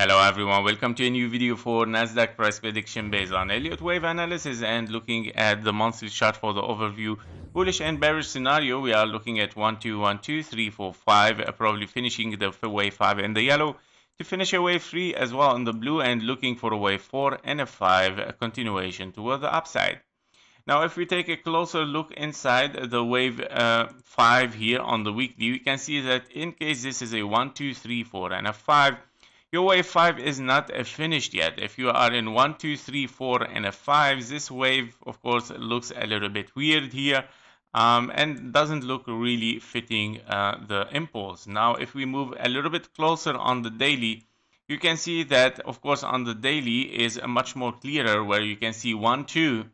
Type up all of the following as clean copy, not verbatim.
Hello everyone, welcome to a new video for NASDAQ price prediction based on Elliott wave analysis and looking at the monthly chart for the overview. Bullish and bearish scenario, we are looking at 1, 2, 1, 2, 3, 4, 5, probably finishing the wave 5 in the yellow to finish a wave 3 as well in the blue and looking for a wave 4 and a 5, a continuation toward the upside. Now, if we take a closer look inside the wave 5 here on the weekly, we can see that in case this is a 1, 2, 3, 4, and a 5, your wave 5 is not finished yet. If you are in 1, 2, 3, 4, and a 5, this wave, of course, looks a little bit weird here and doesn't look really fitting the impulse. Now, if we move a little bit closer on the daily, you can see that, of course, on the daily is much more clearer where you can see 1, 2,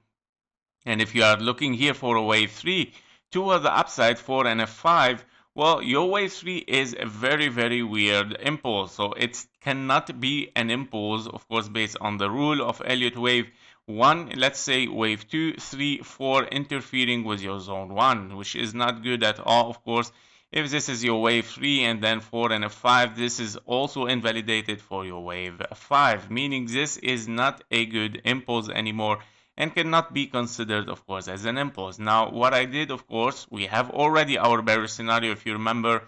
and if you are looking here for a wave 3 toward the upside 4 and a 5, well, your wave 3 is a very weird impulse. So it cannot be an impulse, of course, based on the rule of Elliott wave 1, let's say wave 2, 3, 4 interfering with your zone 1, which is not good at all, of course. If this is your wave 3 and then 4 and a 5, this is also invalidated for your wave 5, meaning this is not a good impulse anymore and cannot be considered, of course, as an impulse. Now, what I did, of course, we have already our bearish scenario, if you remember,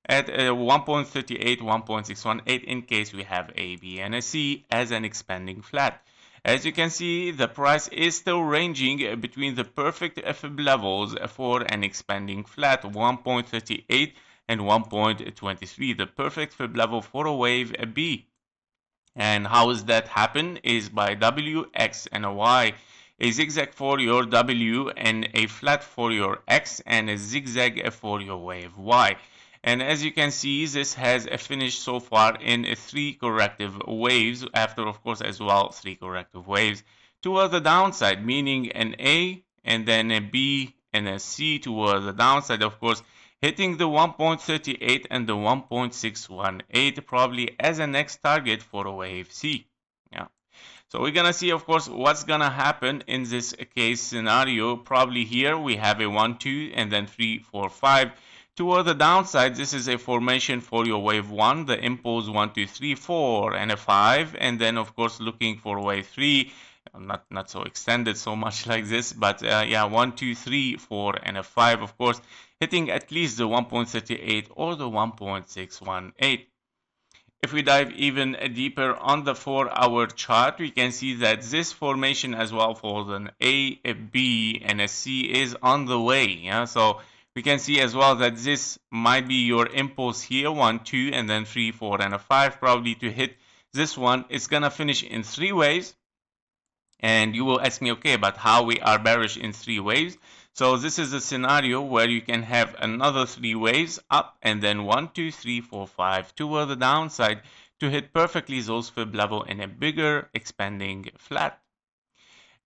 at 1.38, 1.618 in case we have A, B, and a C as an expanding flat. As you can see, the price is still ranging between the perfect fib levels for an expanding flat, 1.38 and 1.23, the perfect fib level for a wave B. And how does that happen? Is by W, X, and a Y. A zigzag for your W and a flat for your X and a zigzag for your wave Y. And as you can see, this has finished so far in 3 corrective waves, after of course as well 3 corrective waves toward the downside, meaning an A and then a B and a C toward the downside, of course, hitting the 1.38 and the 1.618 probably as a next target for a wave C. Yeah. So we're gonna see, of course, what's gonna happen in this case scenario. Probably here we have a 1, 2, and then 3, 4, 5. Toward the downside, this is a formation for your wave 1, the impulse 1, 2, 3, 4, and a 5. And then, of course, looking for wave 3. Not so extended so much like this, but yeah, 1, 2, 3, 4, and a 5, of course, hitting at least the 1.38 or the 1.618. If we dive even deeper on the 4-hour chart, we can see that this formation as well for an A, a B, and a C is on the way. Yeah, so we can see as well that this might be your impulse here, 1, 2, and then 3, 4, and a 5, probably to hit this one. It's gonna finish in 3 waves. And you will ask me, okay, but how we are bearish in 3 waves? So this is a scenario where you can have another 3 waves up and then 1, 2, 3, 4, 5 toward the downside to hit perfectly those fib level in a bigger expanding flat.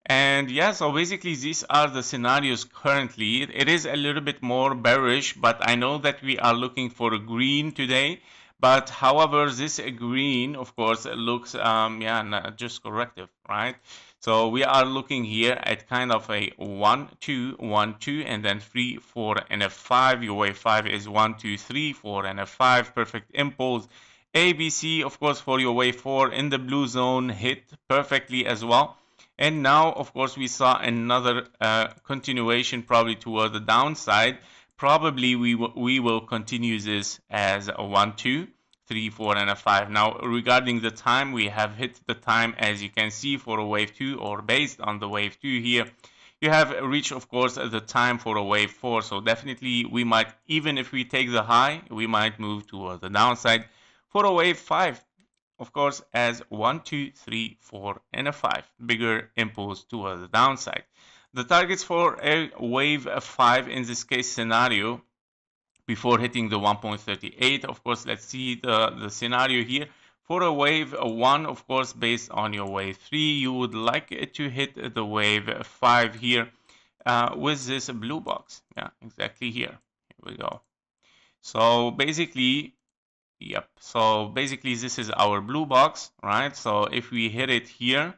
And yeah, so basically these are the scenarios currently. It is a little bit more bearish, but I know that we are looking for a green today. But however, this green, of course, looks, yeah, not just corrective, right? So we are looking here at kind of a 1, 2, 1, 2, and then 3, 4, and a 5. Your wave 5 is 1, 2, 3, 4, and a 5. Perfect impulse. ABC, of course, for your wave 4 in the blue zone hit perfectly as well. And now, of course, we saw another continuation probably toward the downside. Probably we will continue this as a 1, 2, 3, 4, and a 5. Now, regarding the time, we have hit the time, as you can see, for a wave 2, or based on the wave 2 here. You have reached, of course, the time for a wave 4. So definitely we might, even if we take the high, we might move toward the downside for a wave 5. Of course, as 1, 2, 3, 4, and a 5. Bigger impulse toward the downside. The targets for a wave 5 in this case scenario before hitting the 1.38. Of course, let's see the scenario here. For a wave 1, of course, based on your wave 3, you would like it to hit the wave 5 here with this blue box. Yeah, exactly here. Here we go. So basically, yep. So basically, this is our blue box, right? So if we hit it here,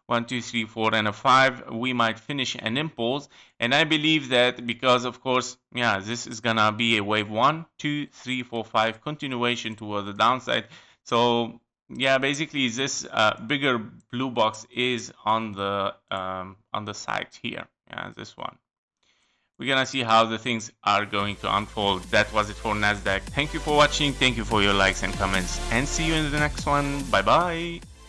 1, 2, 3, 4, and a 5, we might finish an impulse. And I believe that because, of course, yeah, this is gonna be a wave 1, 2, 3, 4, 5 continuation toward the downside. So Yeah, basically this bigger blue box is on the site here. Yeah, this one. We're gonna see how the things are going to unfold. That was it for NASDAQ. Thank you for watching. Thank you for your likes and comments, and see you in the next one. Bye bye.